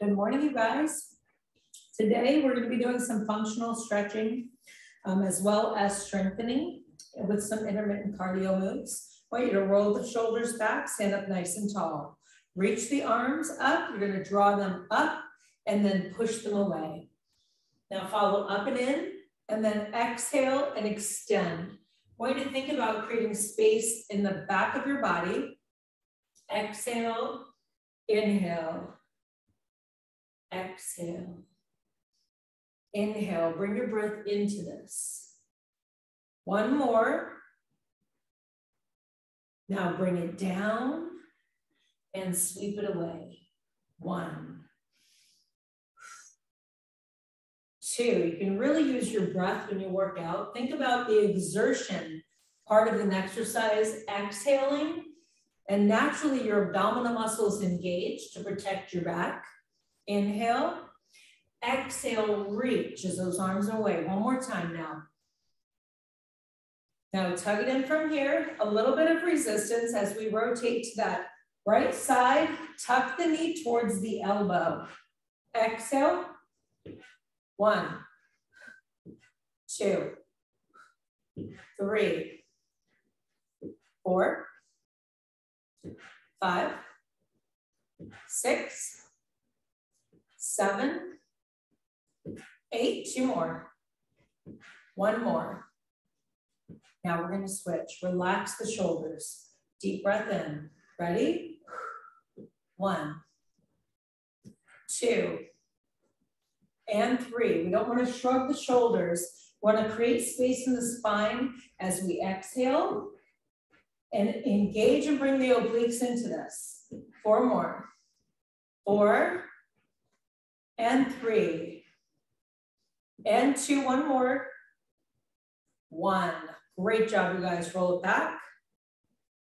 Good morning, you guys. Today, we're going to be doing some functional stretching as well as strengthening with some intermittent cardio moves. I want you to roll the shoulders back, stand up nice and tall. Reach the arms up. You're going to draw them up and then push them away. Now follow up and in, and then exhale and extend. I want you to think about creating space in the back of your body. Exhale, inhale. Exhale. Inhale, bring your breath into this. One more. Now bring it down and sweep it away. 1. 2, you can really use your breath when you work out. Think about the exertion part of an exercise, exhaling, and naturally your abdominal muscles engage to protect your back. Inhale, exhale, reach as those arms are away. One more time now. Now tug it in from here, a little bit of resistance as we rotate to that right side. Tuck the knee towards the elbow. Exhale. 1, 2, 3, 4, 5, 6, 7, 8, 2 more, 1 more. Now we're going to switch. Relax the shoulders. Deep breath in. Ready? 1, 2, and 3. We don't want to shrug the shoulders. We want to create space in the spine as we exhale and engage and bring the obliques into this. 4 more. 4 and 3 and 2. 1 more. 1. Great job, you guys. Roll it back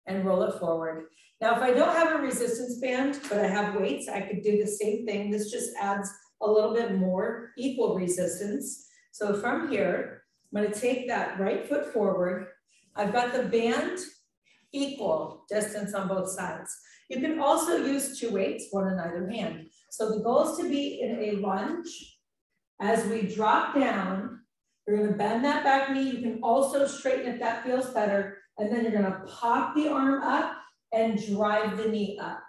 and roll it forward. Now, if I don't have a resistance band, but I have weights, I could do the same thing. This just adds a little bit more equal resistance. So from here, I'm going to take that right foot forward. I've got the band equal distance on both sides. You can also use 2 weights, 1 in either hand. So the goal is to be in a lunge. As we drop down, you're going to bend that back knee. You can also straighten if that feels better. And then you're going to pop the arm up and drive the knee up.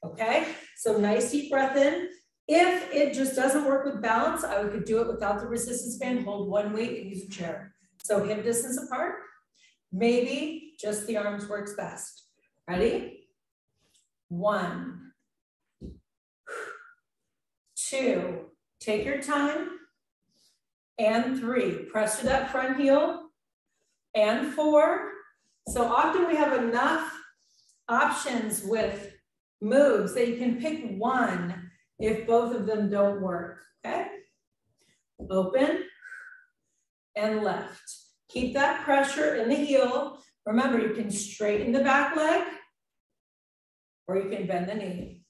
Okay? So nice deep breath in. If it just doesn't work with balance, I could do it without the resistance band, hold 1 weight and use a chair. So hip distance apart, maybe just the arms works best. Ready? 1, 2, take your time, and 3, press to that front heel, and 4. So often we have enough options with moves that you can pick one if both of them don't work, okay? Open and lift. Keep that pressure in the heel. Remember, you can straighten the back leg or you can bend the knee.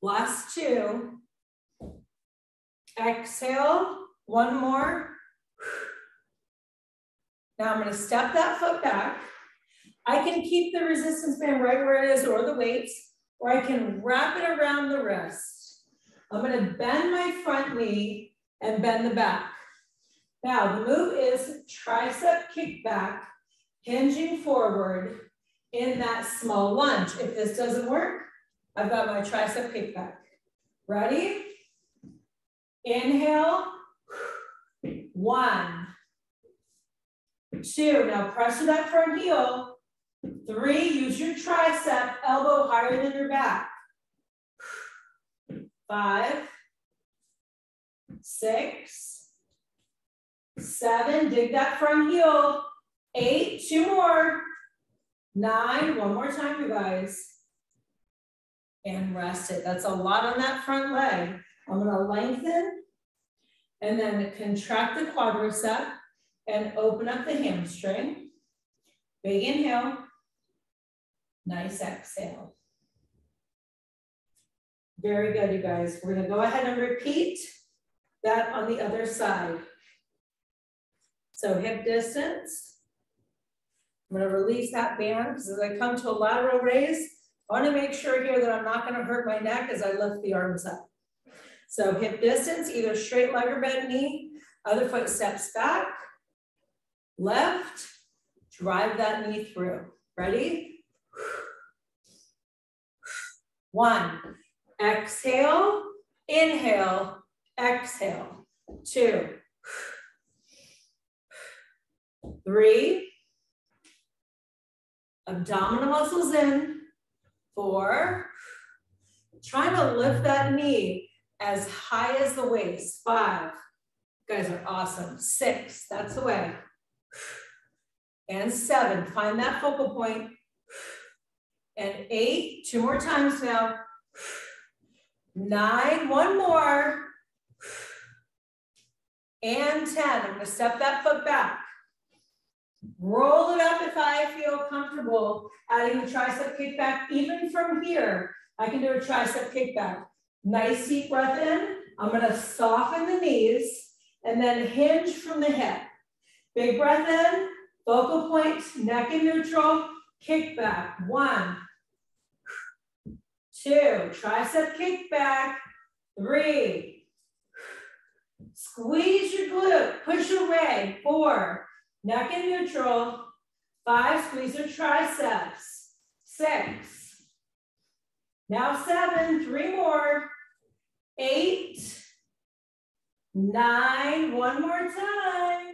Last 2. Exhale, 1 more. Now I'm going to step that foot back. I can keep the resistance band right where it is or the weights, or I can wrap it around the wrist. I'm going to bend my front knee and bend the back. Now the move is tricep kickback, hinging forward in that small lunge. If this doesn't work, I've got my tricep kickback. Ready? Inhale. 1, 2. Now press to that front heel. 3, use your tricep, elbow higher than your back. 5, 6, 7, dig that front heel. 8, 2 more. 9, 1 more time, you guys. And rest it. That's a lot on that front leg. I'm going to lengthen and then contract the quadricep and open up the hamstring. Big inhale. Nice exhale. Very good, you guys. We're going to go ahead and repeat that on the other side. So hip distance. I'm going to release that band because as I come to a lateral raise, I want to make sure here that I'm not going to hurt my neck as I lift the arms up. So hip distance, either straight leg or bent knee, other foot steps back, left, drive that knee through. Ready? 1, exhale, inhale, exhale. 2, 3, abdominal muscles in. 4, trying to lift that knee as high as the waist. 5, you guys are awesome. 6, that's the way. And 7, find that focal point. And 8, 2 more times now. 9, 1 more. And 10, I'm gonna step that foot back. Roll it up if I feel comfortable adding the tricep kickback. Even from here, I can do a tricep kickback. Nice deep breath in. I'm gonna soften the knees and then hinge from the hip. Big breath in, focal point, neck in neutral, kickback. 1, 2, tricep kickback. 3, squeeze your glute, push away. 4, neck in neutral. 5, squeeze your triceps. 6, now 7, 3 more. 8, 9, 1 more time.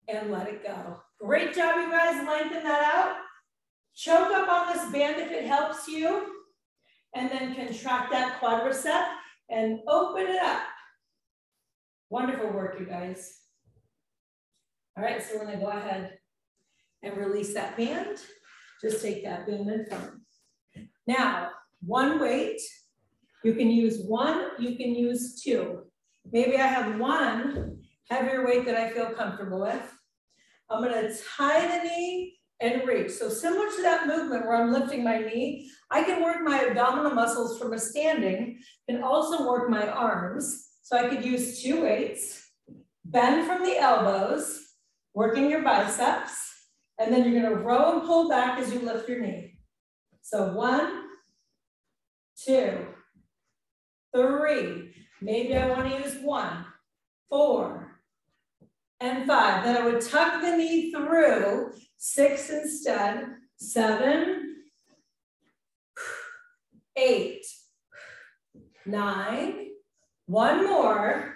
And let it go. Great job, you guys, lengthen that out. Choke up on this band if it helps you. And then contract that quadricep and open it up. Wonderful work, you guys. All right, so we're gonna go ahead and release that band. Just take that band and come. Now, 1 weight. You can use 1, you can use 2. Maybe I have 1 heavier weight that I feel comfortable with. I'm gonna tie the knee and reach. So similar to that movement where I'm lifting my knee, I can work my abdominal muscles from a standing and also work my arms. So I could use 2 weights, bend from the elbows, working your biceps, and then you're gonna row and pull back as you lift your knee. So 1, 2, 3, maybe I want to use 1, 4, and 5. Then I would tuck the knee through, 6 instead, 7, 8, 9, 1 more,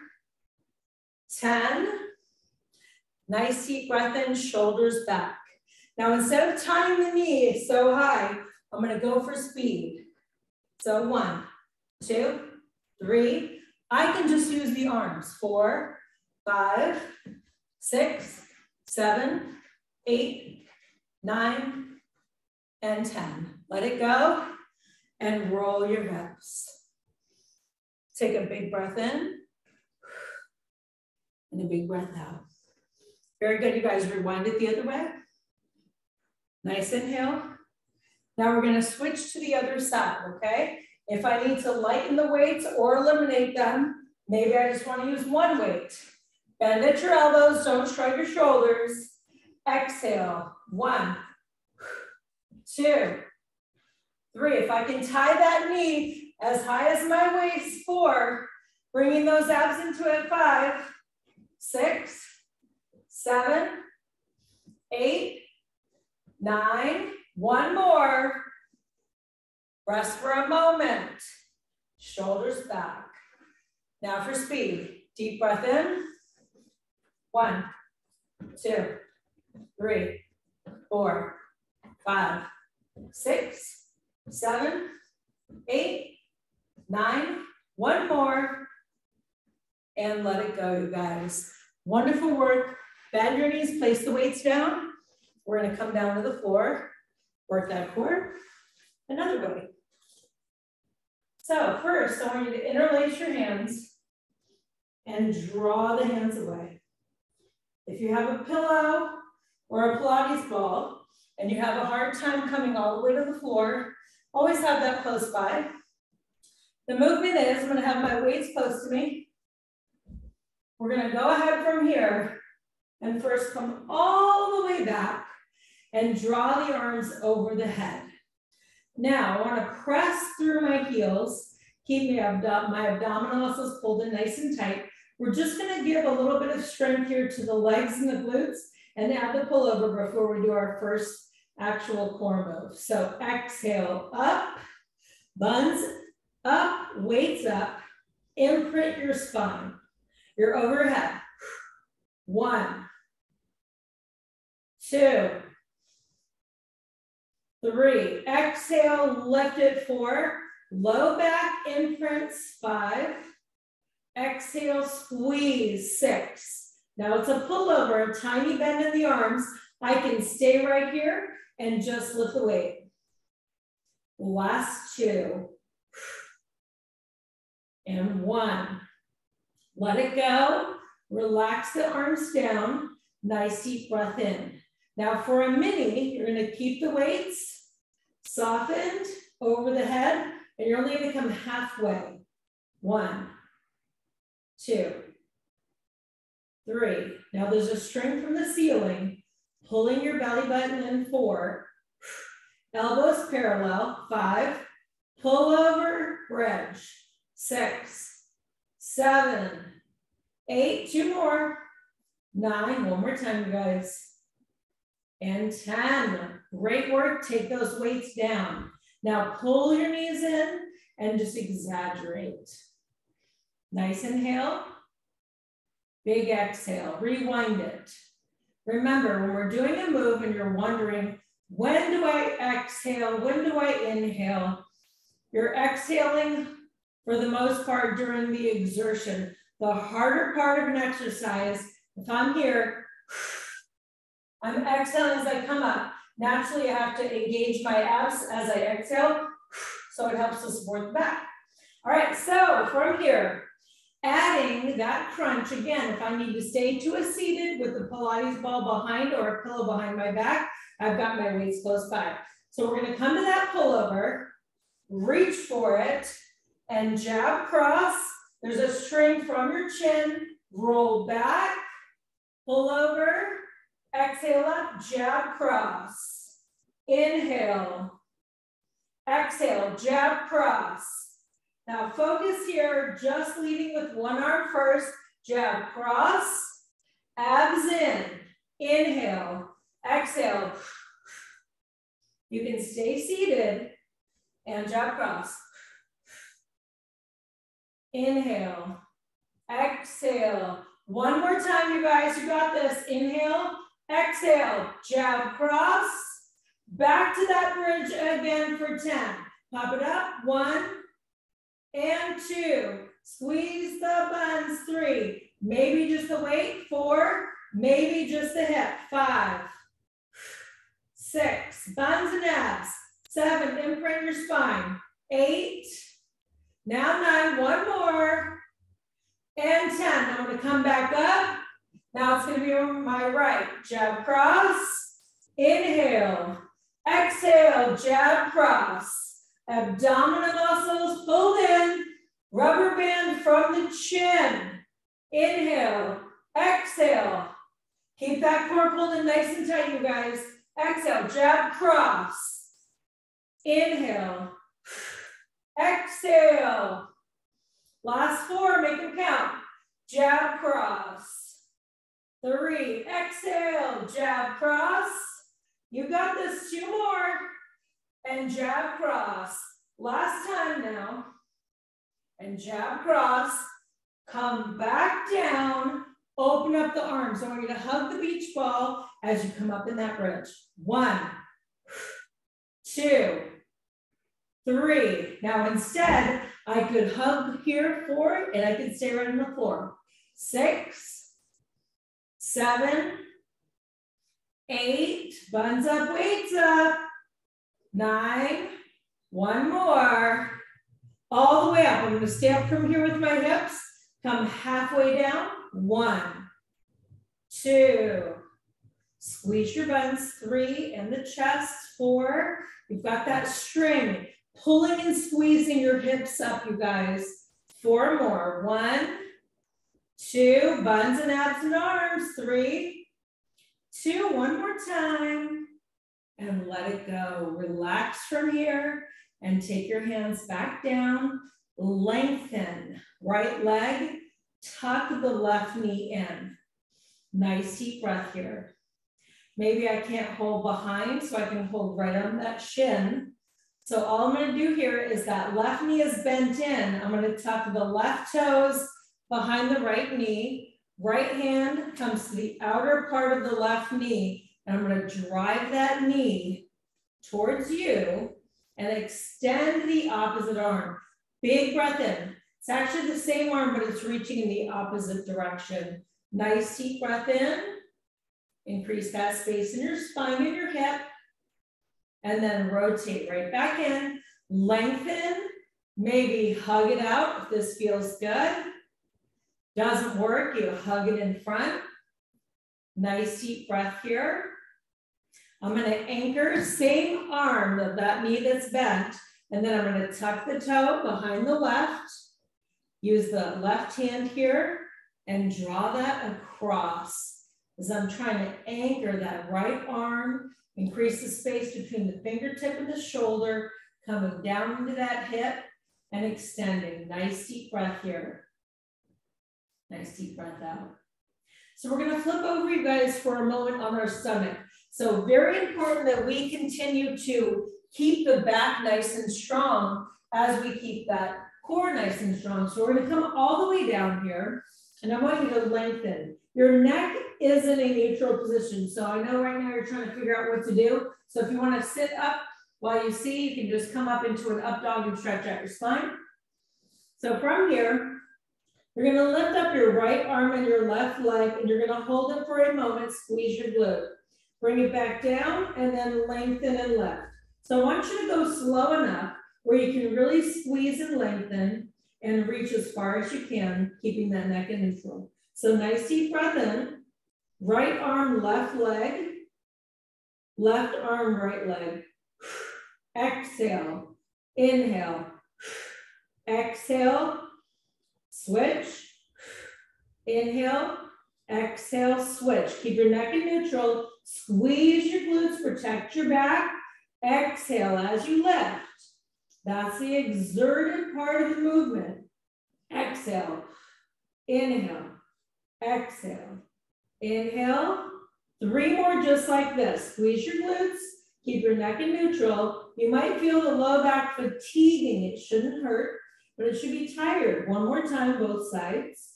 10, nice deep breath in, shoulders back. Now instead of tying the knee so high, I'm gonna go for speed. So 1, 2, 3, I can just use the arms. 4, 5, 6, 7, 8, 9, and 10. Let it go and roll your hips. Take a big breath in and a big breath out. Very good, you guys. Rewind it the other way. Nice inhale. Now we're gonna switch to the other side, okay? If I need to lighten the weights or eliminate them, maybe I just wanna use 1 weight. Bend at your elbows, don't shrug your shoulders. Exhale, 1, 2, 3. If I can tie that knee as high as my waist, 4, bringing those abs into it, 5, 6, 7, 8, 9, 1 more. Rest for a moment. Shoulders back. Now for speed. Deep breath in. 1, 2, 3, 4, 5, 6, 7, 8, 9, 1 more. And let it go, you guys. Wonderful work. Bend your knees, place the weights down. We're gonna come down to the floor, work that core. Another way. So first, I want you to interlace your hands and draw the hands away. If you have a pillow or a Pilates ball and you have a hard time coming all the way to the floor, always have that close by. The movement is, I'm gonna have my weights close to me. We're gonna go ahead from here and first come all the way back and draw the arms over the head. Now I wanna press through my heels Keep my abdominal muscles pulled in nice and tight. We're just gonna give a little bit of strength here to the legs and the glutes and add the pullover before we do our first actual core move. So exhale, up, buns up, weights up, imprint your spine, your overhead. 1, 2, 3, exhale, lift it, 4, low back imprints, 5, exhale, squeeze, 6. Now it's a pullover, a tiny bend in the arms. I can stay right here and just lift the weight. Last 2. And 1. Let it go. Relax the arms down. Nice deep breath in. Now for a mini, you're going to keep the weights softened over the head, and you're only going to come halfway. 1, 2, 3. Now there's a string from the ceiling, pulling your belly button in. 4. Elbows parallel. 5. Pull over, bridge. 6, 7, 8, 2 more. 9, one more time, you guys. And 10. Great work. Take those weights down. Now pull your knees in and just exaggerate. Nice inhale. Big exhale. Rewind it. Remember, when we're doing a move and you're wondering, when do I exhale? When do I inhale? You're exhaling for the most part during the exertion. The harder part of an exercise, if I'm here, I'm exhaling as I come up. Naturally, I have to engage my abs as I exhale, so it helps to support the back. All right, so from here, adding that crunch, again, if I need to stay to a seated with the Pilates ball behind or a pillow behind my back, I've got my weights close by. So we're gonna come to that pullover, reach for it, and jab cross. There's a string from your chin, roll back, pull over, exhale up, jab cross. Inhale, exhale, jab cross. Now focus here, just leading with one arm first, jab cross, abs in, inhale, exhale. You can stay seated and jab cross. Inhale, exhale. One more time, you guys, you got this. Inhale, exhale, jab cross. Back to that bridge again for 10. Pop it up, 1 and 2. Squeeze the buns, 3. Maybe just the weight, 4. Maybe just the hip, 5. 6, buns and abs. 7, imprint your spine. 8. Now 9, one more, and 10. Now I'm gonna come back up. Now it's gonna be on my right. Jab cross, inhale, exhale, jab cross. Abdominal muscles pulled in, rubber band from the chin. Inhale, exhale. Keep that core pulled in nice and tight, you guys. Exhale, jab cross. Inhale. Exhale. Last 4, make them count. Jab cross. 3, exhale, jab cross. You got this, 2 more. And jab cross. Last time now. And jab cross. Come back down. Open up the arms. I want you to hug the beach ball as you come up in that bridge. 1, 2, 3. Now instead, I could hug here, 4, and I could stay right on the floor. 6, 7, 8, buns up, weights up. 9, one more. All the way up. I'm gonna stay up from here with my hips. Come halfway down. 1, 2. Squeeze your buns. 3, and the chest. 4. You've got that string. Pulling and squeezing your hips up, you guys. 4 more. 1, 2, buns and abs and arms. 3, 2, one more time. And let it go. Relax from here and take your hands back down lengthen. Right leg, tuck the left knee in. Nice deep breath here. Maybe I can't hold behind, so I can hold right on that shin. So all I'm gonna do here is that left knee is bent in. I'm gonna tuck the left toes behind the right knee. Right hand comes to the outer part of the left knee, and I'm gonna drive that knee towards you and extend the opposite arm. Big breath in. It's actually the same arm, but it's reaching in the opposite direction. Nice deep breath in. Increase that space in your spine and your hip. And then rotate right back in. Lengthen. Maybe hug it out if this feels good. Doesn't work, you hug it in front. Nice deep breath here. I'm gonna anchor, same arm of that knee that's bent, and then I'm gonna tuck the toe behind the left. Use the left hand here and draw that across as I'm trying to anchor that right arm, increase the space between the fingertip and the shoulder, coming down into that hip and extending. Nice deep breath here. Nice deep breath out. So we're gonna flip over, you guys, for a moment on our stomach. So very important that we continue to keep the back nice and strong as we keep that core nice and strong. So we're gonna come all the way down here, and I want you to lengthen. Your neck is in a neutral position. So I know right now you're trying to figure out what to do. So if you wanna sit up while you see, you can just come up into an up dog and stretch out your spine. So from here, you're gonna lift up your right arm and your left leg, and you're gonna hold it for a moment, squeeze your glute. Bring it back down, and then lengthen and lift. So I want you to go slow enough where you can really squeeze and lengthen and reach as far as you can, keeping that neck in neutral. So nice deep breath in, right arm, left leg, left arm, right leg. Exhale, inhale, exhale, switch, inhale, exhale, switch. Keep your neck in neutral, squeeze your glutes, protect your back. Exhale as you lift. That's the exerted part of the movement. Exhale, inhale, exhale, inhale. 3 more just like this. Squeeze your glutes, keep your neck in neutral. You might feel the low back fatiguing. It shouldn't hurt, but it should be tired. 1 more time, both sides.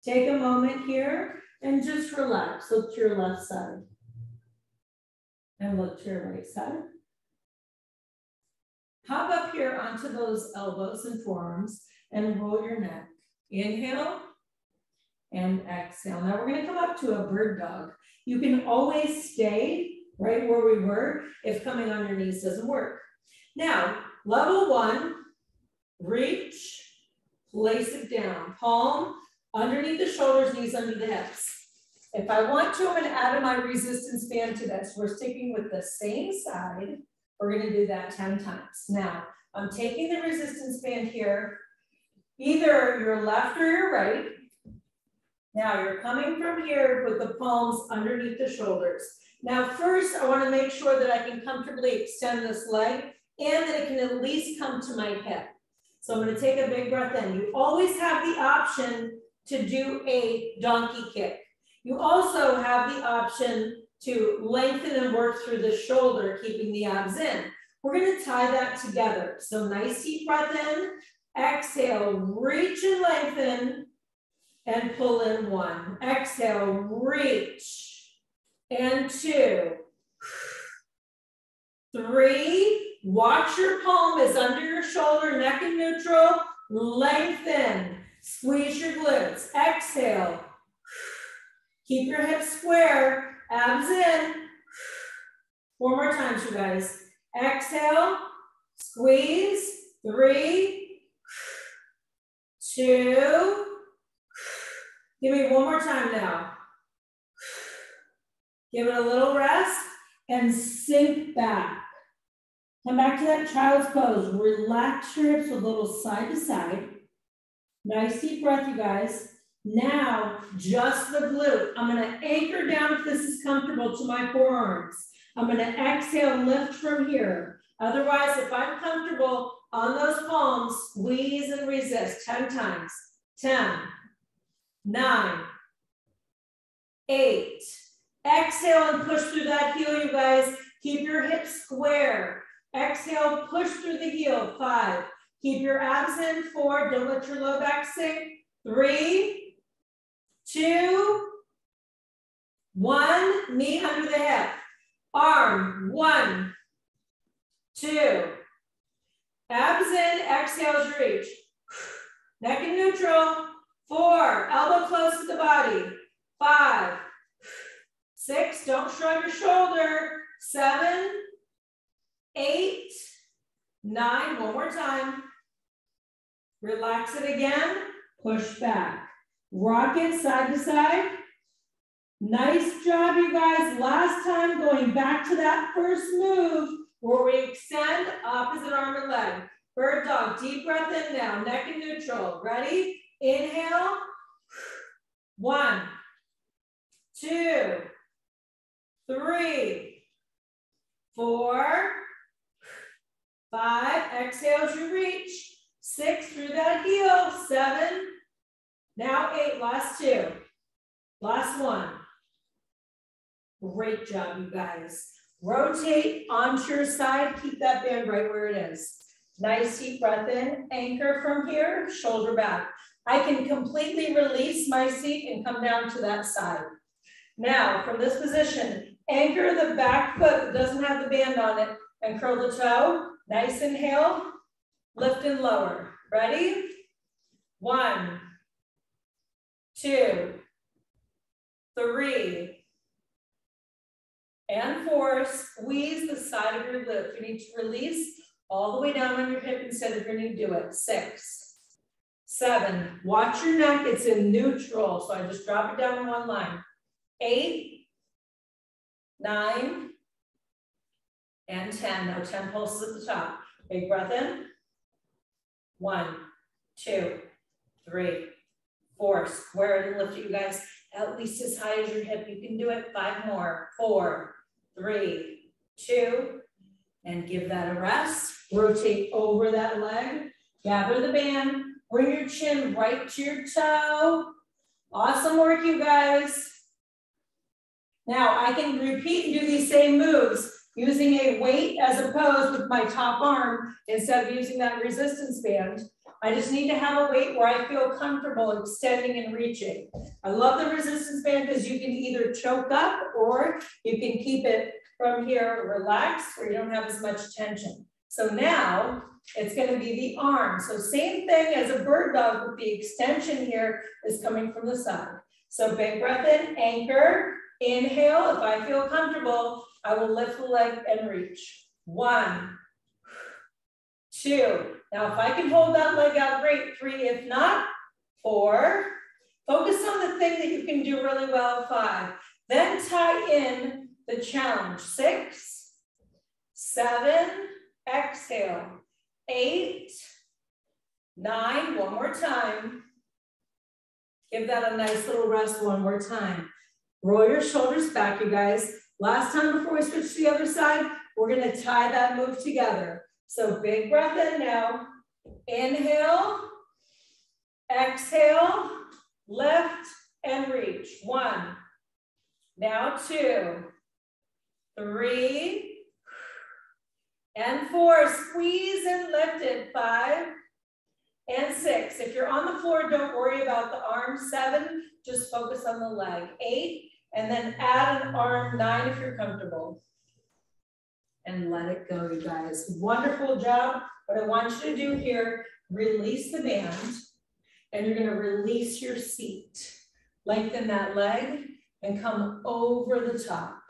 Take a moment here and just relax. Look to your left side. And look to your right side. Hop up here onto those elbows and forearms and roll your neck. Inhale and exhale. Now we're gonna come up to a bird dog. You can always stay right where we were if coming on your knees doesn't work. Now, level 1, reach, place it down. Palm underneath the shoulders, knees under the hips. If I want to, I'm gonna add my resistance band to this. We're sticking with the same side. We're gonna do that 10 times. Now, I'm taking the resistance band here, either your left or your right. Now, you're coming from here with the palms underneath the shoulders. Now, first, I wanna make sure that I can comfortably extend this leg and that it can at least come to my hip. So I'm gonna take a big breath in. You always have the option to do a donkey kick. You also have the option to lengthen and work through the shoulder, keeping the abs in. We're gonna tie that together. So nice deep breath in, exhale, reach and lengthen, and pull in 1. Exhale, reach, and 2. 3, watch your palm is under your shoulder, neck in neutral, lengthen, squeeze your glutes, exhale. Keep your hips square, abs in. 4 more times, you guys. Exhale, squeeze, 3, 2. Give me 1 more time now. Give it a little rest and sink back. Come back to that child's pose. Relax your hips a little side to side. Nice deep breath, you guys. Now, just the glute. I'm gonna anchor down if this is comfortable to my forearms. I'm gonna exhale, lift from here. Otherwise, if I'm comfortable, On those palms, squeeze and resist 10 times. 10, 9, 8. Exhale and push through that heel, you guys. Keep your hips square. Exhale, push through the heel. 5. Keep your abs in. 4. Don't let your low back sink. 3, 2, 1. Knee under the hip. Arm. 1, 2. Abs in. Exhale as you reach. Neck in neutral. 4. Elbow close to the body. 5, 6. Don't shrug your shoulder. 7, 8, 9. One more time. Relax it again. Push back. Rock it side to side. Nice job, you guys. Last time, going back to that first move where we extend opposite arm and leg. Bird dog. Deep breath in now. Neck in neutral. Ready? Inhale. 1, 2, 3, 4, 5. Exhale as you reach. 6 through that heel. 7. Now 8. Last 2. Last 1. Great job, you guys. Rotate onto your side. Keep that band right where it is. Nice deep breath in. Anchor from here. Shoulder back. I can completely release my seat and come down to that side. Now, from this position, anchor the back foot that doesn't have the band on it and curl the toe. Nice inhale. Lift and lower. Ready? 1, 2, 3, and 4. Squeeze the side of your lip. You need to release all the way down on your hip instead of your knee. Do it. 6, 7. Watch your neck. It's in neutral. So I just drop it down in one line. 8, 9, and 10. Now 10 pulses at the top. Big breath in. 1, 2, 3, 4. Square it and lift it, you guys. At least as high as your hip. You can do it. 5 more. 4, 3, 2, and give that a rest. Rotate over that leg. Gather the band. Bring your chin right to your toe. Awesome work, you guys. Now I can repeat and do these same moves using a weight as a pose with my top arm instead of using that resistance band. I just need to have a weight where I feel comfortable extending and reaching. I love the resistance band because you can either choke up or you can keep it from here relaxed where you don't have as much tension. So now it's going to be the arm. So same thing as a bird dog, but the extension here is coming from the side. So big breath in, anchor, inhale. If I feel comfortable, I will lift the leg and reach. 1, 2. Now, if I can hold that leg out, great. 3, if not, 4. Focus on the thing that you can do really well. 5. Then tie in the challenge. 6, 7, exhale. 8, 9, one more time. Give that a nice little rest one more time. Roll your shoulders back, you guys. Last time before we switch to the other side, we're gonna tie that move together. So big breath in now. Inhale, exhale, lift and reach. 1, now 2, 3, and 4. Squeeze and lift it. 5 and 6. If you're on the floor, don't worry about the arm. 7, just focus on the leg. 8, and then add an arm. 9 if you're comfortable. And let it go, you guys. Wonderful job. What I want you to do here, release the band, and you're gonna release your seat. Lengthen that leg and come over the top.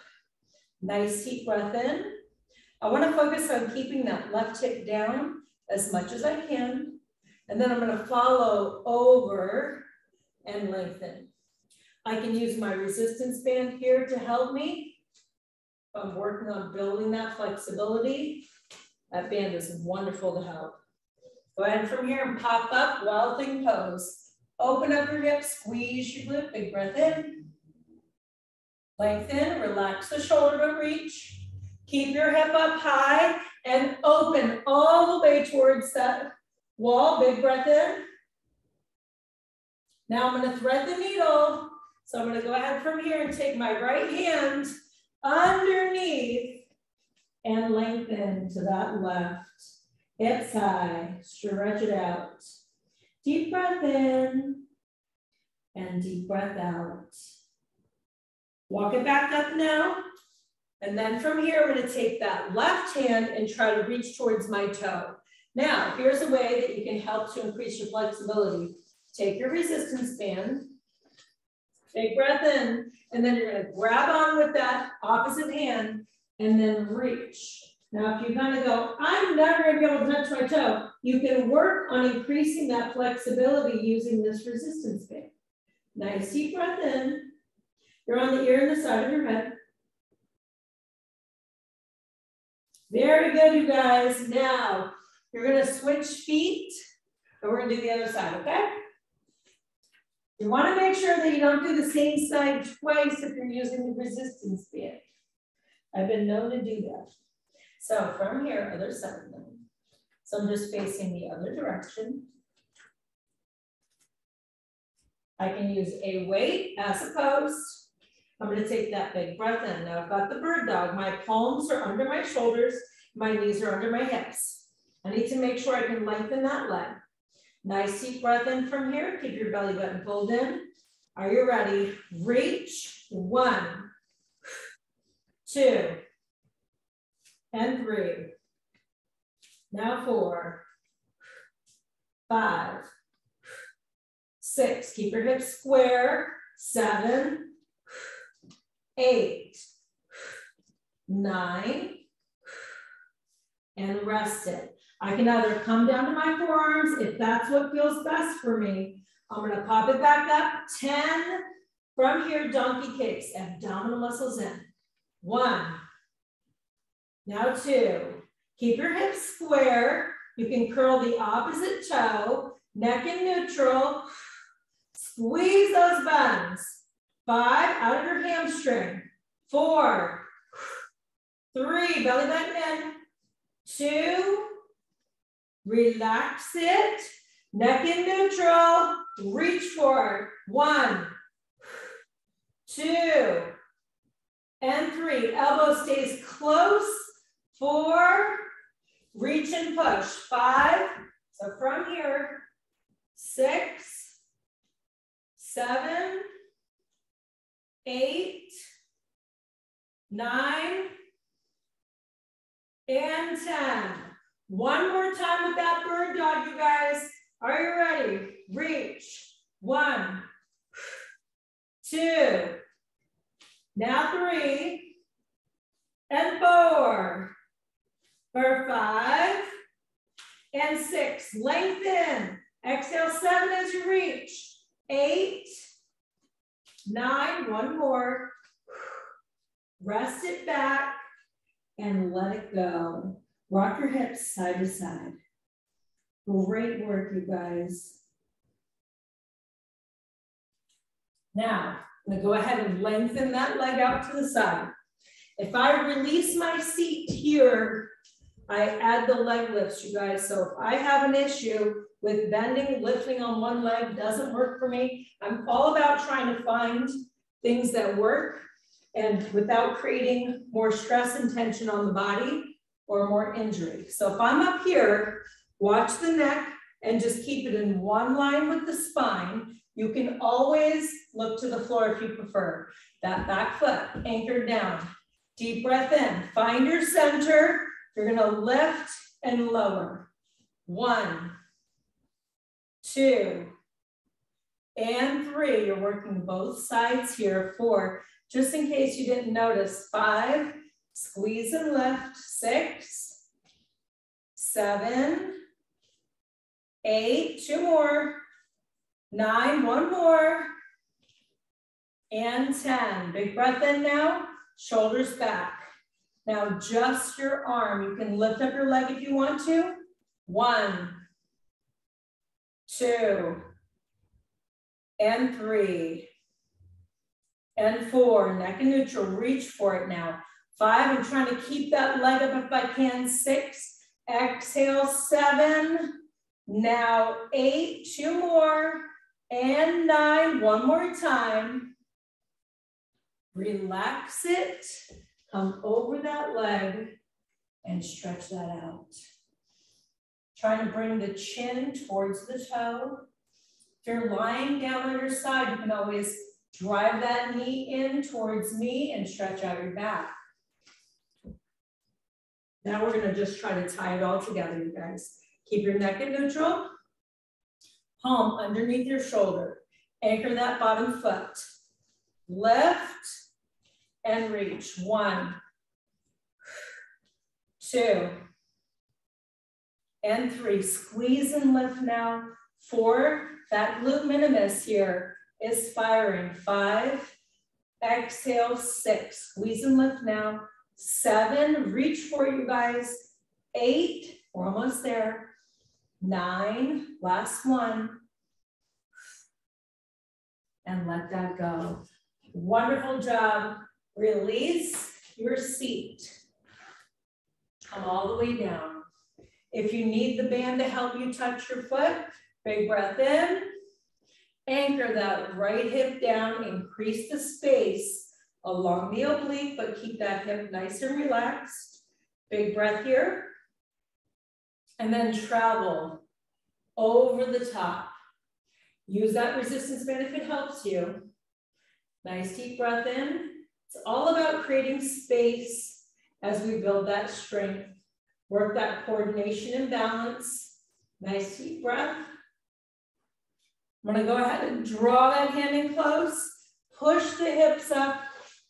Nice deep breath in. I wanna focus on keeping that left hip down as much as I can. And then I'm gonna follow over and lengthen. I can use my resistance band here to help me. If I'm working on building that flexibility, that band is wonderful to help. Go ahead from here and pop up, Welding Pose. Open up your hips, squeeze your glute, big breath in. Lengthen, relax the shoulder to reach. Keep your hip up high and open all the way towards that wall. Big breath in. Now I'm going to thread the needle. So I'm going to go ahead from here and take my right hand underneath and lengthen to that left. Hips high, stretch it out. Deep breath in and deep breath out. Walk it back up now. And then from here, I'm going to take that left hand and try to reach towards my toe. Now, here's a way that you can help to increase your flexibility. Take your resistance band, big breath in, and then you're going to grab on with that opposite hand and then reach. Now, if you kind of go, I'm never going to be able to touch my toe, you can work on increasing that flexibility using this resistance band. Nice deep breath in. You're on the ear and the side of your head. Very good, you guys. Now, you're going to switch feet, and we're going to do the other side, okay? You want to make sure that you don't do the same side twice if you're using the resistance band. I've been known to do that. So from here, other side now. So I'm just facing the other direction. I can use a weight as opposed. I'm going to take that big breath in. Now I've got the bird dog. My palms are under my shoulders. My knees are under my hips. I need to make sure I can lengthen that leg. Nice deep breath in from here. Keep your belly button pulled in. Are you ready? Reach. 1, 2, and 3. Now 4, 5, 6. Keep your hips square. 7, 8, 9, and rest it. I can either come down to my forearms if that's what feels best for me. I'm going to pop it back up. 10. From here, donkey kicks, abdominal muscles in. 1. Now 2. Keep your hips square. You can curl the opposite toe, neck in neutral. Squeeze those buns. 5, out of your hamstring. 4, 3, belly button in. 2, relax it. Neck in neutral. Reach for it. 1, 2, and 3. Elbow stays close. 4, reach and push. 5, so from here, 6, 7, 8, 9, and 10. One more time with that bird dog, you guys. Are you ready? Reach. 1, 2, now 3, and 4, for 5, and 6. Lengthen. Exhale, 7 as you reach. 8, 9, one more. Rest it back and let it go. Rock your hips side to side. Great work, you guys. Now, I'm gonna go ahead and lengthen that leg out to the side. If I release my seat here, I add the leg lifts, you guys. So if I have an issue with bending, lifting on one leg, doesn't work for me. I'm all about trying to find things that work and without creating more stress and tension on the body or more injury. So if I'm up here, watch the neck and just keep it in one line with the spine. You can always look to the floor if you prefer. That back foot anchored down. Deep breath in. Find your center. You're gonna lift and lower. 1, 2, and 3. You're working both sides here. 4, just in case you didn't notice. 5, squeeze and lift. 6, 7, 8, 2 more. 9, 1 more. And 10. Big breath in now, shoulders back. Now just your arm. You can lift up your leg if you want to. 1, 2, and 3, and 4. Neck and neutral, reach for it now. 5, I'm trying to keep that leg up if I can. 6, exhale, 7, now 8, 2 more, and 9, one more time. Relax it, come over that leg, and stretch that out. Trying to bring the chin towards the toe. If you're lying down on your side, you can always drive that knee in towards me and stretch out your back. Now we're gonna just try to tie it all together, you guys. Keep your neck in neutral. Palm underneath your shoulder. Anchor that bottom foot. Lift and reach. 1, 2, and 3. Squeeze and lift now. 4, that glute minimus here is firing. 5, exhale, 6. Squeeze and lift now. 7, reach for it, you guys. 8, we're almost there. 9, last one. And let that go. Wonderful job. Release your seat. Come all the way down. If you need the band to help you touch your foot, big breath in. Anchor that right hip down. Increase the space along the oblique, but keep that hip nice and relaxed. Big breath here. And then travel over the top. Use that resistance band if it helps you. Nice deep breath in. It's all about creating space as we build that strength. Work that coordination and balance. Nice deep breath. I'm gonna go ahead and draw that hand in close. Push the hips up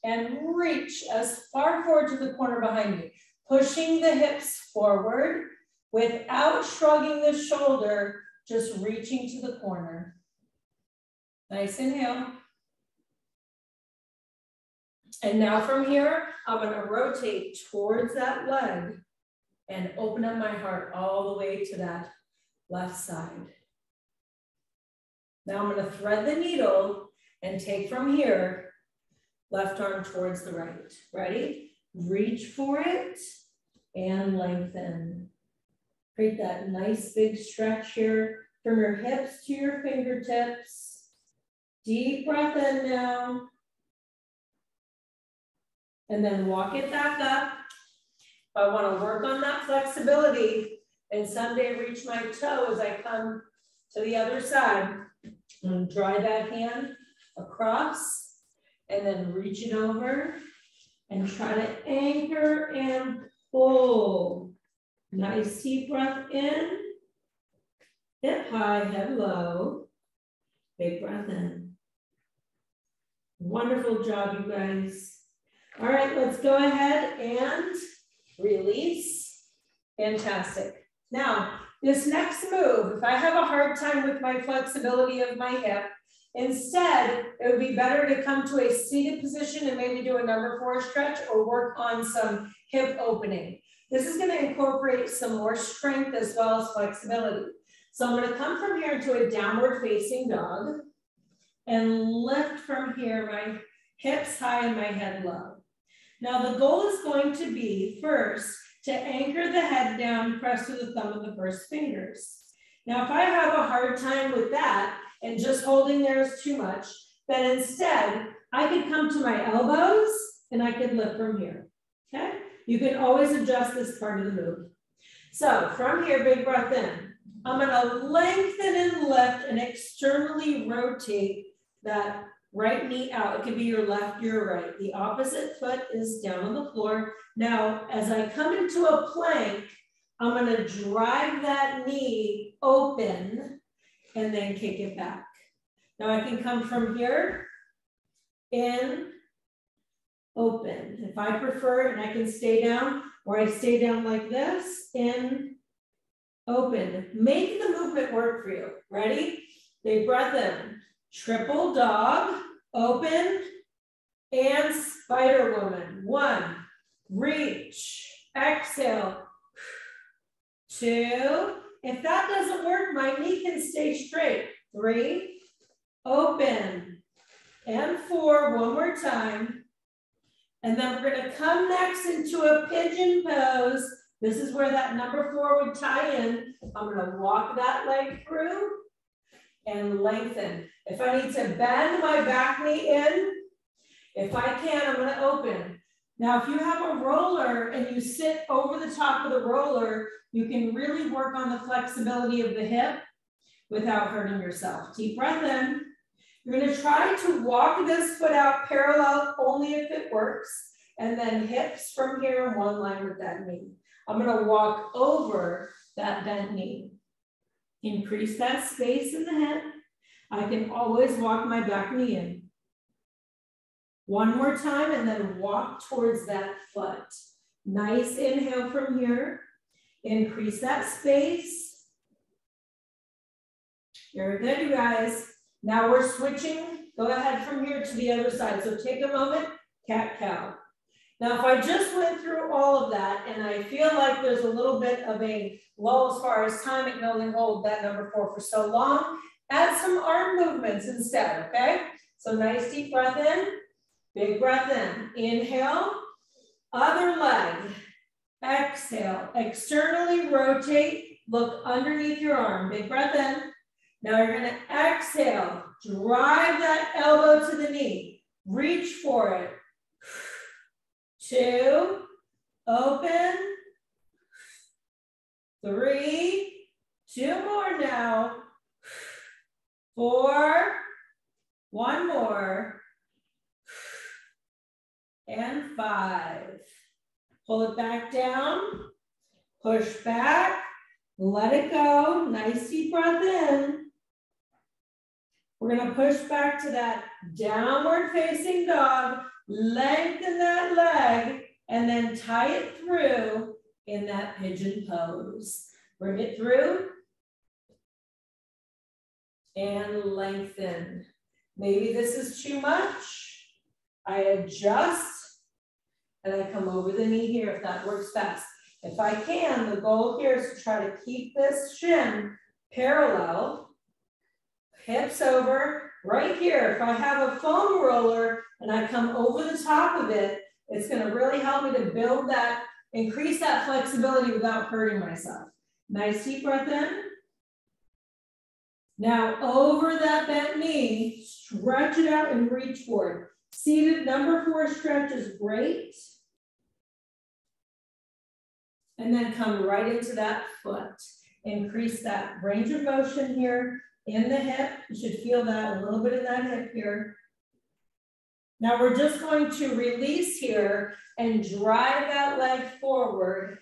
and reach as far forward to the corner behind me. Pushing the hips forward without shrugging the shoulder, just reaching to the corner. Nice inhale. And now from here, I'm gonna rotate towards that leg and open up my heart all the way to that left side. Now I'm gonna thread the needle and take from here, left arm towards the right. Ready? Reach for it and lengthen. Create that nice big stretch here from your hips to your fingertips. Deep breath in now. And then walk it back up. If I want to work on that flexibility and someday reach my toe as I come to the other side, and dry that hand across and then reach it over and try to anchor and pull. Nice deep breath in, hip high, head low, big breath in. Wonderful job, you guys. All right, let's go ahead and release. Fantastic. Now, this next move, if I have a hard time with my flexibility of my hip, instead, it would be better to come to a seated position and maybe do a number 4 stretch or work on some hip opening. This is going to incorporate some more strength as well as flexibility. So I'm going to come from here into a downward facing dog and lift from here, my hips high and my head low. Now the goal is going to be first to anchor the head down, press with the thumb of the first fingers. Now if I have a hard time with that and just holding there is too much, then instead I could come to my elbows and I could lift from here, okay? You can always adjust this part of the move. So from here, big breath in. I'm gonna lengthen and lift and externally rotate that right knee out. It could be your left, your right. The opposite foot is down on the floor. Now, as I come into a plank, I'm gonna drive that knee open and then kick it back. Now I can come from here, in, open. If I prefer, and I can stay down, or I stay down like this, in, open. Make the movement work for you. Ready? Big breath in. Triple dog, open, and spider woman. 1, reach, exhale. 2, if that doesn't work, my knee can stay straight. 3, open, and 4, one more time. And then we're gonna come next into a pigeon pose. This is where that number 4 would tie in. I'm gonna walk that leg through and lengthen. If I need to bend my back knee in, if I can, I'm gonna open. Now, if you have a roller and you sit over the top of the roller, you can really work on the flexibility of the hip without hurting yourself. Deep breath in. You're gonna try to walk this foot out parallel only if it works, and then hips from here in one line with that knee. I'm gonna walk over that bent knee. Increase that space in the hip. I can always walk my back knee in. One more time and then walk towards that foot. Nice inhale from here. Increase that space. Very good, you guys. Now we're switching. Go ahead from here to the other side. So take a moment, cat-cow. Now, if I just went through all of that and I feel like there's a little bit of a lull as far as time, it can only hold that number 4 for so long, add some arm movements instead, okay? So nice deep breath in, big breath in. Inhale, other leg. Exhale, externally rotate, look underneath your arm. Big breath in. Now you're gonna exhale, drive that elbow to the knee. Reach for it. 2, open. 3, 2 more now. 4, 1 more. And 5. Pull it back down, push back, let it go. Nice deep breath in. We're gonna push back to that downward facing dog, lengthen that leg, and then tie it through in that pigeon pose. Bring it through and lengthen. Maybe this is too much. I adjust and I come over the knee here if that works best. If I can, the goal here is to try to keep this shin parallel. Hips over, right here. If I have a foam roller and I come over the top of it, it's gonna really help me to build that, increase that flexibility without hurting myself. Nice deep breath in. Now over that bent knee, stretch it out and reach forward. Seated number 4 stretch is great. And then come right into that foot. Increase that range of motion here. In the hip, you should feel that a little bit in that hip here. Now we're just going to release here and drive that leg forward.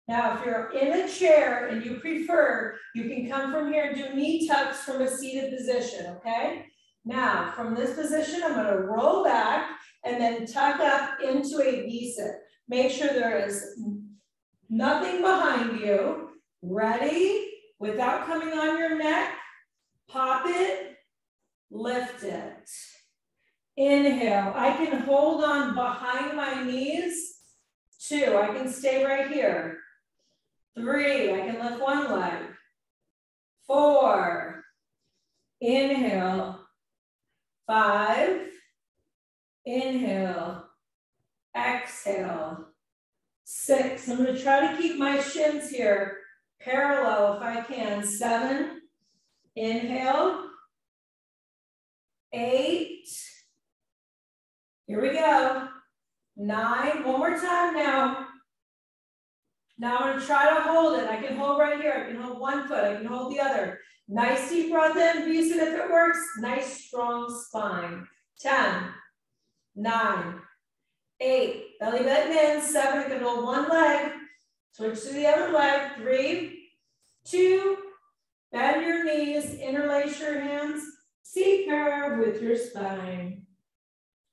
Now, if you're in a chair and you prefer, you can come from here and do knee tucks from a seated position, okay? Now, from this position, I'm gonna roll back and then tuck up into a V-sit. Make sure there is nothing behind you. Ready? Without coming on your neck. Pop it, lift it. Inhale, I can hold on behind my knees. 2, I can stay right here. 3, I can lift one leg. 4, inhale. 5, inhale, exhale. 6, I'm gonna try to keep my shins here parallel if I can. 7, inhale, 8, here we go, 9, one more time now. Now I'm gonna try to hold it. I can hold right here, I can hold one foot, I can hold the other. Nice deep breath in, V-sit if it works, nice strong spine. 10, 9, 8, belly button in, 7, I can hold one leg, switch to the other leg, 3, 2, bend your knees, interlace your hands, C-curve with your spine.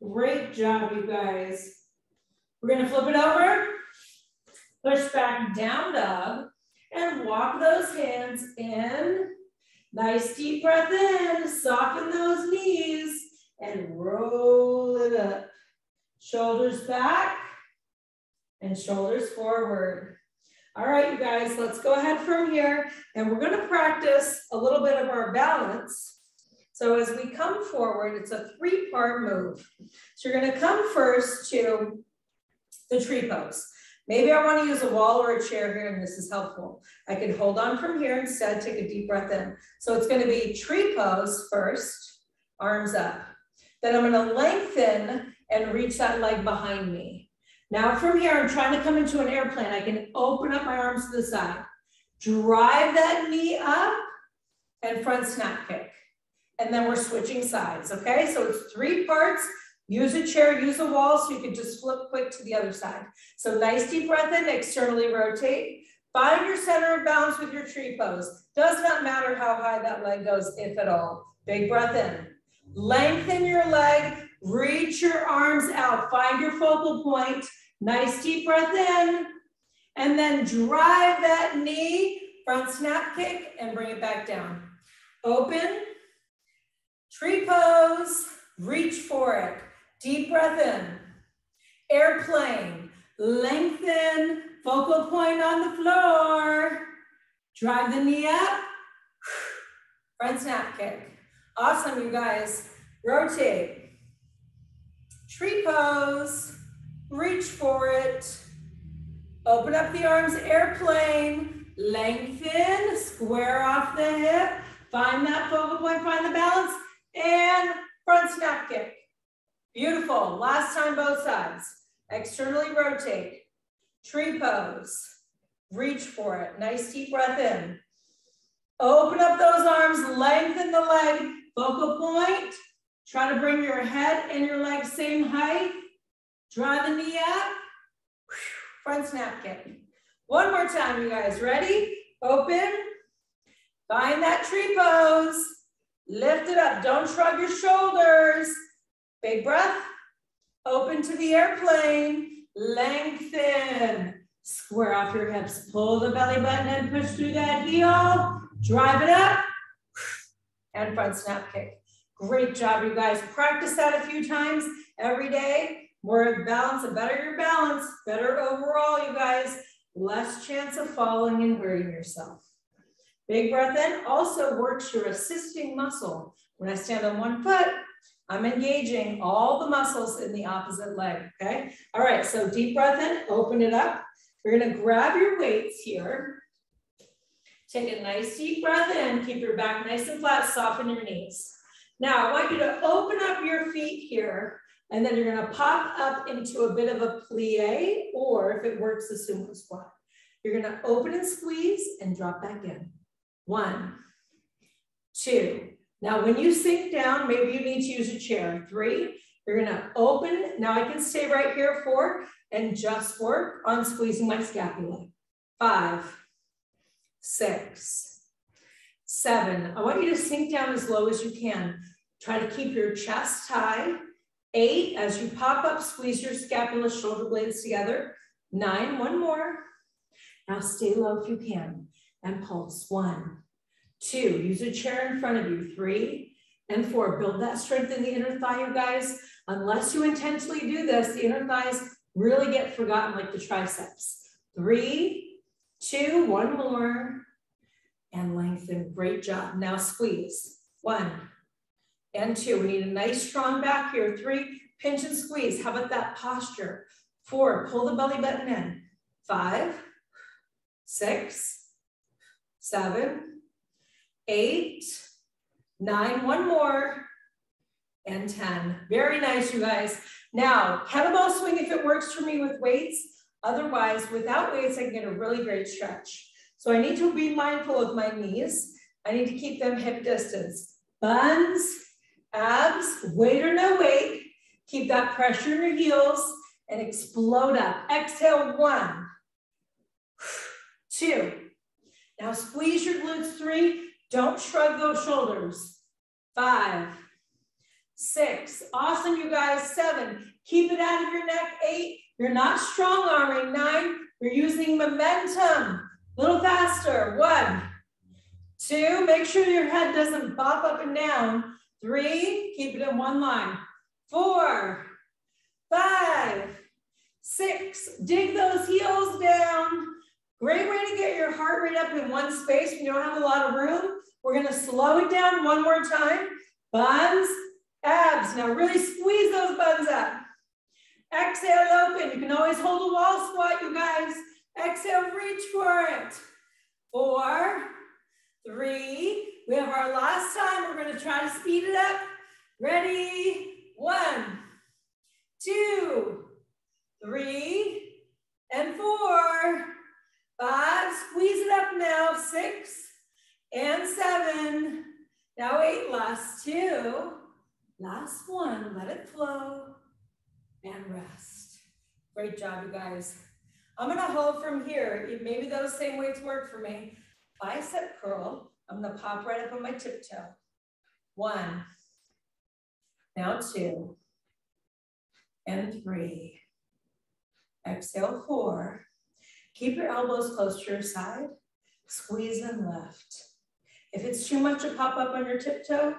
Great job, you guys. We're gonna flip it over, push back down dog, and walk those hands in. Nice deep breath in, soften those knees, and roll it up. Shoulders back, and shoulders forward. All right, you guys, let's go ahead from here, and we're gonna practice a little bit of our balance. So as we come forward, it's a 3-part move. So you're gonna come first to the tree pose. Maybe I want to use a wall or a chair here, and this is helpful. I can hold on from here instead, take a deep breath in. So it's going to be tree pose first, arms up. Then I'm going to lengthen and reach that leg behind me. Now from here, I'm trying to come into an airplane. I can open up my arms to the side, drive that knee up, and front snap kick. And then we're switching sides, okay? So it's 3 parts. Use a chair, use a wall, so you can just flip quick to the other side. So nice deep breath in, externally rotate. Find your center of balance with your tree pose. Does not matter how high that leg goes, if at all. Big breath in. Lengthen your leg, reach your arms out. Find your focal point. Nice deep breath in. And then drive that knee, front snap kick, and bring it back down. Open, tree pose, reach for it. Deep breath in, airplane, lengthen, focal point on the floor, drive the knee up, front snap kick. Awesome, you guys. Rotate, tree pose, reach for it, open up the arms, airplane, lengthen, square off the hip, find that focal point, find the balance, and front snap kick. Beautiful. Last time, both sides. Externally rotate. Tree pose. Reach for it. Nice deep breath in. Open up those arms. Lengthen the leg. Focal point. Try to bring your head and your legs same height. Draw the knee up. Front snap kick. One more time, you guys. Ready? Open. Find that tree pose. Lift it up. Don't shrug your shoulders. Big breath, open to the airplane, lengthen, square off your hips, pull the belly button and push through that heel, drive it up, and front snap kick. Great job, you guys. Practice that a few times every day. More balance, the better your balance, better overall, you guys. Less chance of falling and hurting yourself. Big breath in also works your assisting muscle. When I stand on one foot, I'm engaging all the muscles in the opposite leg, okay? All right, so deep breath in, open it up. You're gonna grab your weights here. Take a nice deep breath in, keep your back nice and flat, soften your knees. Now, I want you to open up your feet here, and then you're gonna pop up into a bit of a plie, or if it works, a sumo squat. You're gonna open and squeeze and drop back in. 1, 2. Now, when you sink down, maybe you need to use a chair. 3, you're gonna open. Now I can stay right here. 4, and just work on squeezing my scapula. 5, 6, 7. I want you to sink down as low as you can. Try to keep your chest high. 8, as you pop up, squeeze your scapula, shoulder blades together. 9, one more. Now stay low if you can, and pulse. 1, 2, use a chair in front of you. 3 and 4, build that strength in the inner thigh, you guys. Unless you intentionally do this, the inner thighs really get forgotten like the triceps. 3, 2, one more, and lengthen. Great job. Now squeeze. 1 and 2. We need a nice strong back here. 3, pinch and squeeze. How about that posture? 4, pull the belly button in. 5, 6, 7, 8, 9, one more, and 10. Very nice, you guys. Now, kettlebell swing if it works for me with weights. Otherwise, without weights, I can get a really great stretch. So I need to be mindful of my knees. I need to keep them hip distance. Buns, abs, weight or no weight. Keep that pressure in your heels and explode up. Exhale. 1, 2. Now squeeze your glutes. 3. Don't shrug those shoulders. 5, 6. Awesome, you guys. 7. Keep it out of your neck. 8. You're not strong arming. 9. You're using momentum. A little faster. 1, 2. Make sure your head doesn't bop up and down. 3. Keep it in one line. 4, 5, 6. Dig those heels down. Great way to get your heart rate up in one space when you don't have a lot of room. We're gonna slow it down one more time. Buns, abs. Now really squeeze those buns up. Exhale, open. You can always hold a wall squat, you guys. Exhale, reach for it. 4, 3. We have our last time. We're going to try to speed it up. Ready? 1, 2, 3, and 4. 5. Squeeze it up now. 6 and 7. Now 8. Last 2. Last 1. Let it flow. And rest. Great job, you guys. I'm gonna hold from here. Maybe those same weights work for me. Bicep curl. I'm gonna pop right up on my tiptoe. 1. Now 2. And 3. Exhale, 4. Keep your elbows close to your side. Squeeze them left. If it's too much to pop up on your tiptoe,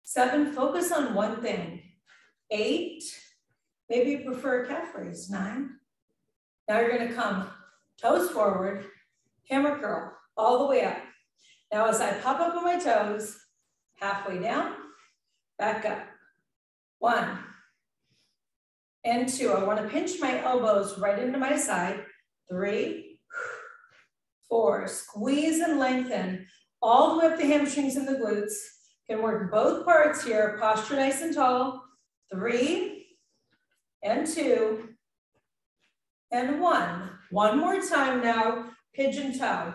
7, focus on one thing. 8. Maybe you prefer a calf raise, 9. Now you're gonna come toes forward, hammer curl, all the way up. Now as I pop up on my toes, halfway down, back up. 1 and 2. I wanna pinch my elbows right into my side. 3, 4, squeeze and lengthen all the way up the hamstrings and the glutes. You can work both parts here, posture nice and tall. 3, and 2, and 1. One more time now, pigeon toe.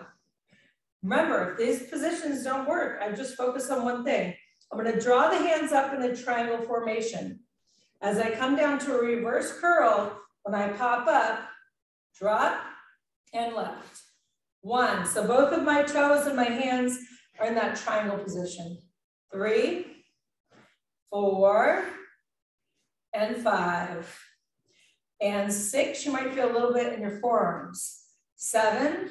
Remember, if these positions don't work, I just focus on one thing. I'm gonna draw the hands up in a triangle formation. As I come down to a reverse curl, when I pop up, drop and left. 1, so both of my toes and my hands are in that triangle position. 3, 4, and 5, and 6, you might feel a little bit in your forearms. 7,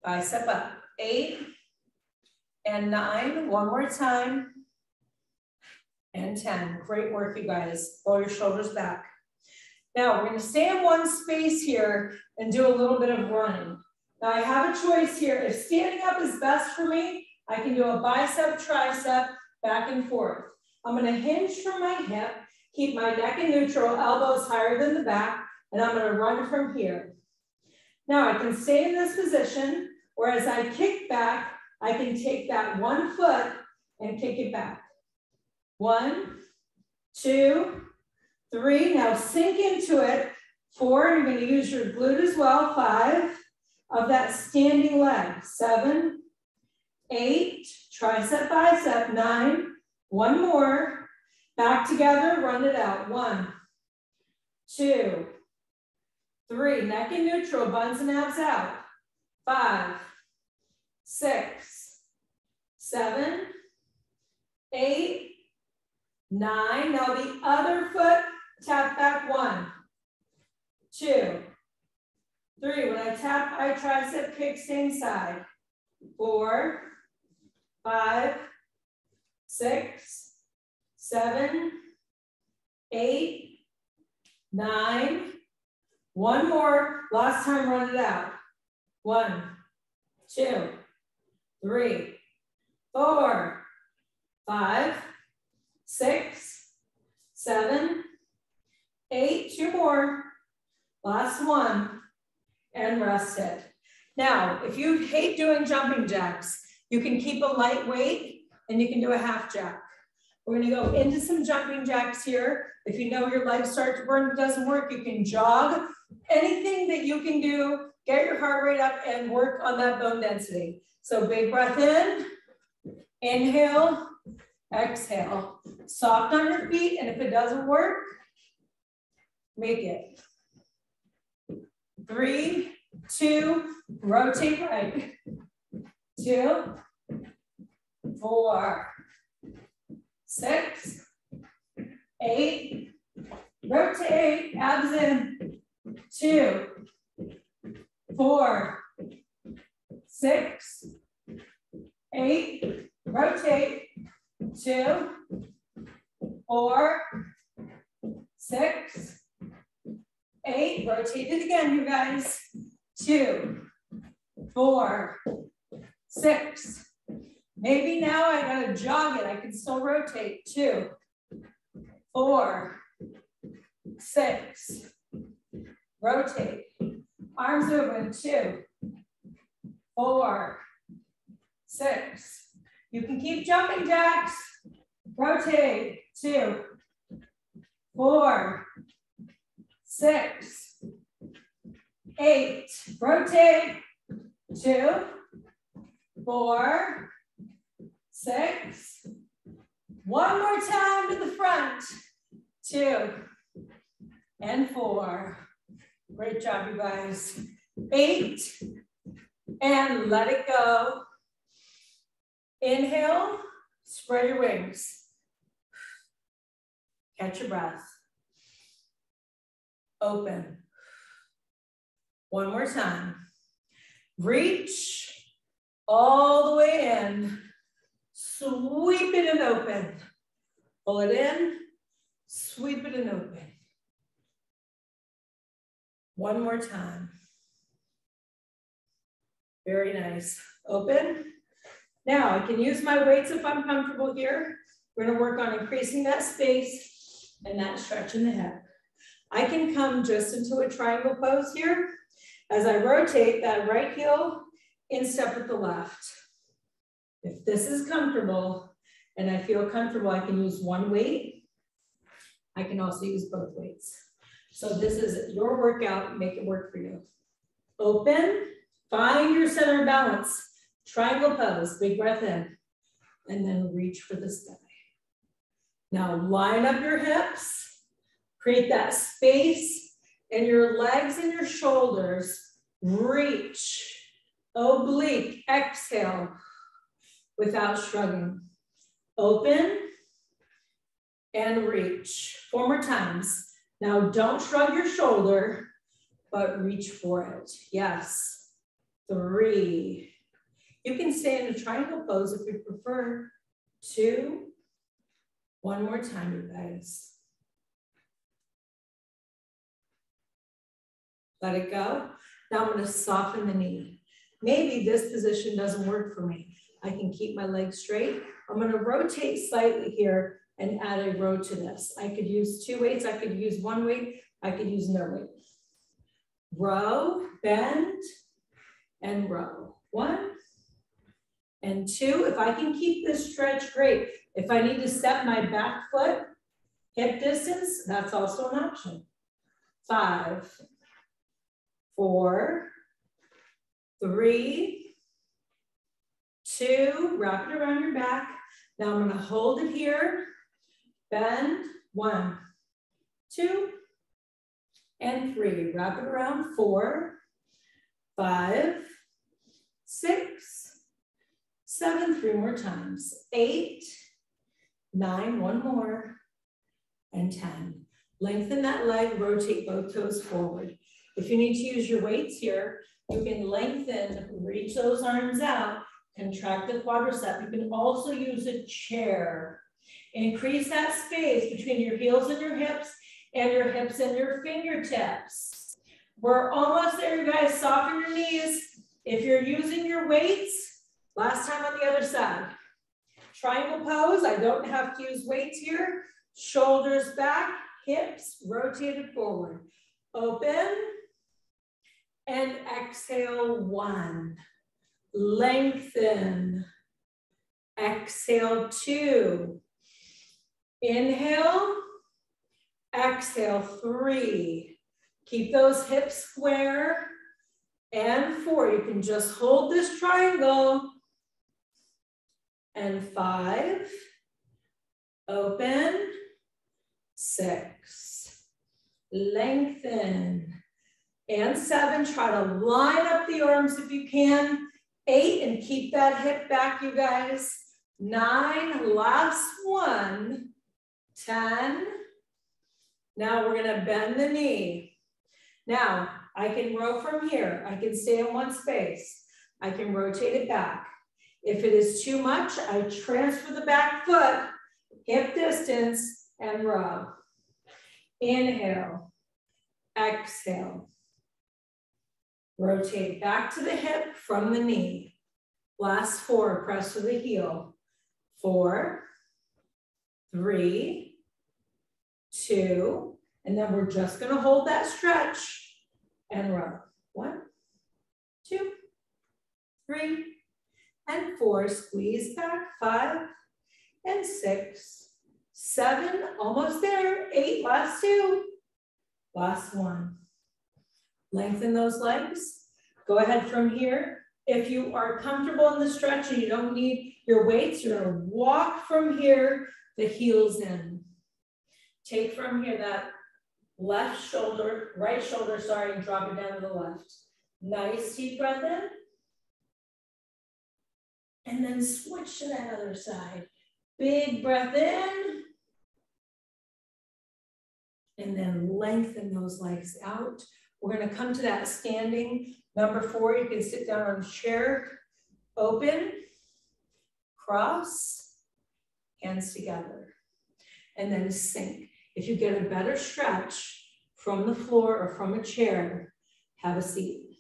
bicep up. 8, and 9, one more time, and 10. Great work, you guys. Roll your shoulders back. Now, we're gonna stay in one space here and do a little bit of running. Now, I have a choice here. If standing up is best for me, I can do a bicep, tricep, back and forth. I'm gonna hinge from my hip, keep my neck in neutral, elbows higher than the back, and I'm gonna run from here. Now I can stay in this position, or as I kick back, I can take that one foot and kick it back. 1, 2, 3, now sink into it. 4, you're gonna use your glute as well. 5 of that standing leg. 7, 8, tricep, bicep. 9, one more. Back together, run it out. 1, 2, 3, neck in neutral, buns and abs out. 5, 6, 7, 8, 9. Now the other foot, tap back. 1, 2, 3. When I tap, I tricep kick same side. 4, 5, 6, 7, 8, 9. One more. Last time, run it out. 1, 2, 3, 4, 5, 6, 7, 8. 2 more. Last one. And rest it. Now, if you hate doing jumping jacks, you can keep a light weight and you can do a half jack. We're gonna go into some jumping jacks here. If you know your legs start to burn, it doesn't work, you can jog. Anything that you can do, get your heart rate up and work on that bone density. So big breath in, inhale, exhale. Soft on your feet, and if it doesn't work, make it. 3, 2, rotate right. 2, 4, 6, 8, rotate, abs in. 2, 4, 6, 8, rotate. 2, 4, 6, 8, rotate it again, you guys. 2, 4, 6. Maybe now I gotta jog it. I can still rotate. 2, 4, 6, rotate. Arms open, 2, 4, 6. You can keep jumping jacks. Rotate, 2, 4, 6, 8. Rotate, 2, 4, 6. One more time to the front. 2 and 4. Great job, you guys. 8 and let it go. Inhale, spread your wings. Catch your breath. Open. One more time. Reach all the way in. Sweep it and open. Pull it in, sweep it and open. One more time. Very nice. Open. Now I can use my weights if I'm comfortable here. We're gonna work on increasing that space and that stretch in the hip. I can come just into a triangle pose here as I rotate that right heel in step with the left. If this is comfortable and I feel comfortable, I can use one weight. I can also use both weights. So this is your workout, make it work for you. Open, find your center balance. Triangle pose, big breath in, and then reach for the sky. Now line up your hips, create that space in your legs and your shoulders. Reach, oblique, exhale without shrugging. Open and reach. 4 more times. Now don't shrug your shoulder, but reach for it. Yes, 3. You can stay in a triangle pose if you prefer. 2. One more time, you guys. Let it go. Now I'm going to soften the knee. Maybe this position doesn't work for me. I can keep my legs straight. I'm going to rotate slightly here and add a row to this. I could use 2 weights. I could use 1 weight. I could use no weight. Row, bend, and row. 1 and 2. If I can keep this stretch, great. If I need to step my back foot, hip distance, that's also an option. 5, 4, 3, 2, wrap it around your back. Now I'm gonna hold it here, bend, 1, 2, and 3. Wrap it around, 4, 5, 6, 7, 3 more times, 8, 9, 1 more, and 10. Lengthen that leg, rotate both toes forward. If you need to use your weights here, you can lengthen, reach those arms out, contract the quadricep. You can also use a chair. Increase that space between your heels and your hips and your fingertips. We're almost there, you guys. Soften your knees. If you're using your weights, last time on the other side. Triangle pose, I don't have to use weights here. Shoulders back, hips rotated forward. Open and exhale, 1. Lengthen. Exhale, 2. Inhale, exhale, 3. Keep those hips square. And 4, you can just hold this triangle. And 5, open, 6, lengthen, and 7, try to line up the arms if you can. 8, and keep that hip back, you guys. 9, last one, 10. Now we're gonna bend the knee. Now, I can row from here. I can stay in one space. I can rotate it back. If it is too much, I transfer the back foot, hip distance, and row. Inhale, exhale. Rotate back to the hip from the knee. Last 4, press to the heel. 4, 3, 2, and then we're just gonna hold that stretch. and row. 1, 2, 3, and 4. Squeeze back. 5 and 6, 7, almost there. 8, last 2, last 1. Lengthen those legs. Go ahead from here. If you are comfortable in the stretch and you don't need your weights, you're gonna walk from here, the heels in. Take from here that left shoulder, right shoulder, sorry, and drop it down to the left. Nice deep breath in. And then switch to that other side. Big breath in. And then lengthen those legs out. We're gonna come to that standing. Number 4, you can sit down on a chair, open, cross, hands together, and then sink. If you get a better stretch from the floor or from a chair, have a seat.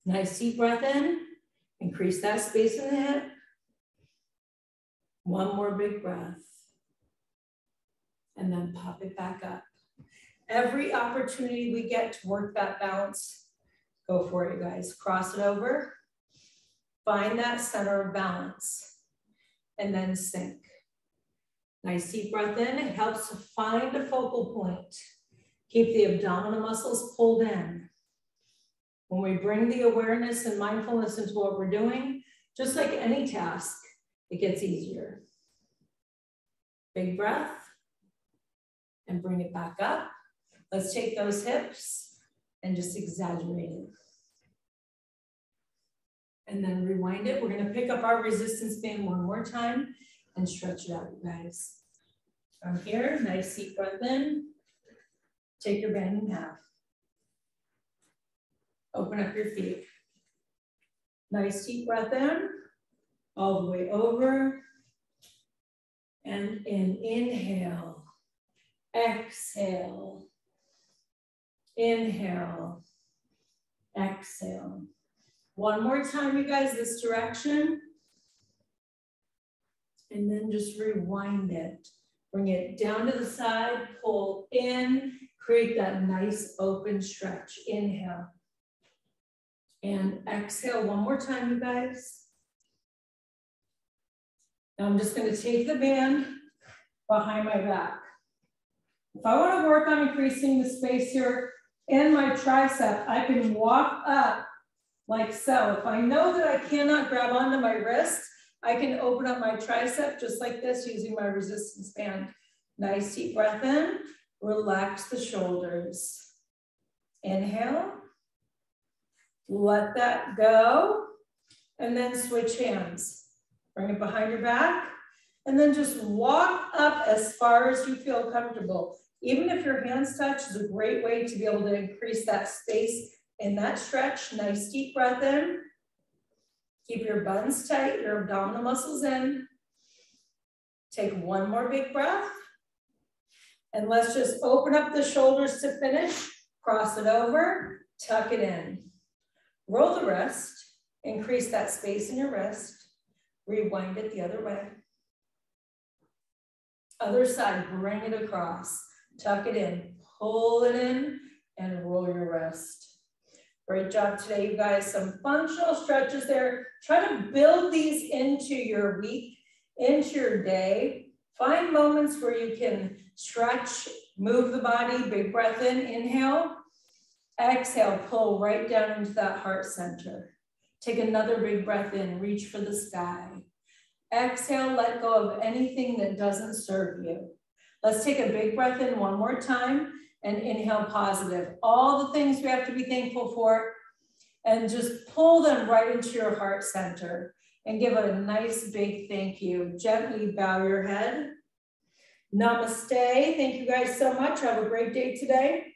Nice deep breath in, increase that space in the hip. One more big breath, and then pop it back up. Every opportunity we get to work that balance, go for it, you guys. Cross it over. Find that center of balance. And then sink. Nice deep breath in. It helps to find a focal point. Keep the abdominal muscles pulled in. When we bring the awareness and mindfulness into what we're doing, just like any task, it gets easier. Big breath. And bring it back up. Let's take those hips and just exaggerate it. And then rewind it. We're gonna pick up our resistance band one more time and stretch it out, you guys. From here, nice deep breath in. Take your band in half. Open up your feet. Nice deep breath in, all the way over. And in, inhale, exhale. Inhale, exhale. One more time, you guys, this direction. And then just rewind it. Bring it down to the side, pull in, create that nice open stretch. Inhale. And exhale one more time, you guys. Now I'm just gonna take the band behind my back. If I wanna work on increasing the space here in my tricep, I can walk up like so. If I know that I cannot grab onto my wrist, I can open up my tricep just like this using my resistance band. Nice deep breath in, relax the shoulders. Inhale, let that go, and then switch hands. Bring it behind your back, and then just walk up as far as you feel comfortable. Even if your hands touch, is a great way to be able to increase that space in that stretch. Nice deep breath in. Keep your buttons tight, your abdominal muscles in. Take one more big breath. And let's just open up the shoulders to finish. Cross it over, tuck it in. Roll the wrist, increase that space in your wrist. Rewind it the other way. Other side, bring it across. Tuck it in, pull it in, and roll your wrist. Great job today, you guys. Some functional stretches there. Try to build these into your week, into your day. Find moments where you can stretch, move the body, big breath in, inhale. Exhale, pull right down into that heart center. Take another big breath in, reach for the sky. Exhale, let go of anything that doesn't serve you. Let's take a big breath in one more time and inhale positive. All the things we have to be thankful for, and just pull them right into your heart center and give a nice big thank you. Gently bow your head. Namaste. Thank you guys so much. Have a great day today.